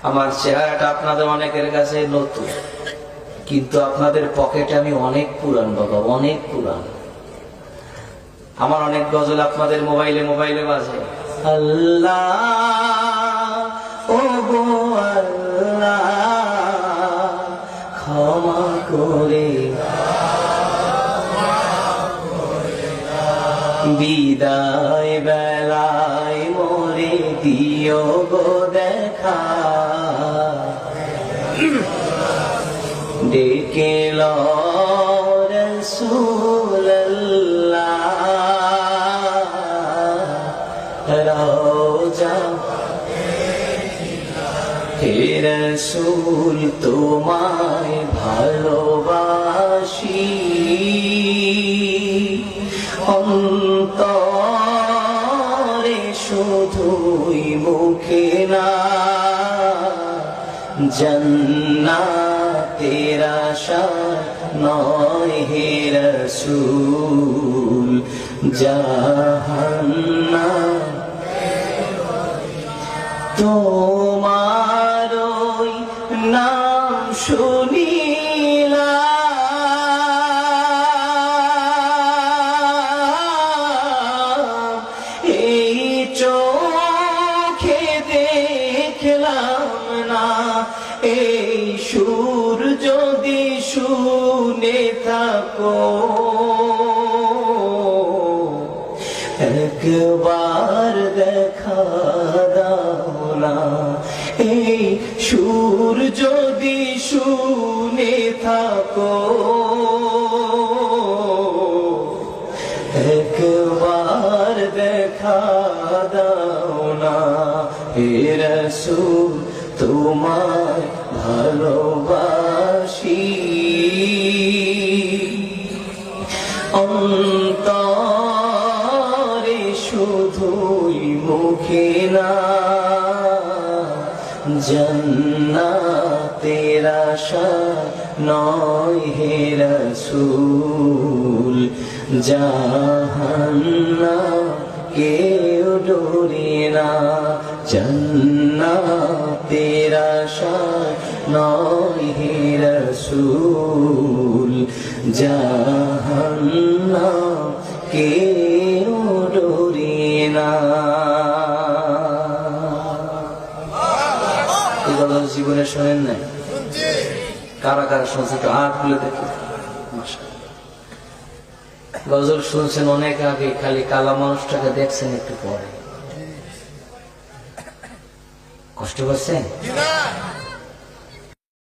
আমার চেহারাটা আপনাদের অনেকের কাছে নতুন, কিন্তু আপনাদের পকেটে আমি অনেক পুরান বাবা, অনেক পুরান। আমার অনেক গজল আপনাদের মোবাইলে মোবাইলে বাজে। আল্লাহ ও গো আল্লাহ ক্ষমা করে বিদায় বেলায় মোরে দিও গো দেখা, ডেকে লো রাসূলুল্লাহ রওজা হে রাসূল তোমায় ভালোবাসি, অন্তরে শুধুই মুখে না, জান্নাতের আশা নয় হে রাসূল, জাহান্নাম তোমার ওই নাম শুনিলা এই চোখে দেখলাম না, এই সুর যদি শুনে থাকো একবার দেখা দাও না, এই সুর যদি শুনে থাকো একবার দেখা দাও না, হে রাসূল তোমায় ভালোবাসি, অন্তরে শুধুই মুখে না, জান্নাতের আশা নয় হে রাসূল, জাহান্নাম কেউ ডোরে না, জান্নাতের আশা নয় হে রাসূল, জাহান্নাম কেউ ডোরে না। এই কথা জীবনে শোনেন নাই? কারা কারা শুনছে একটু হাত খুলে দেখি। গজল শুনছেন অনেক আগে, খালি কালা মানুষটাকে দেখছেন একটু পরে। কষ্ট করছেন?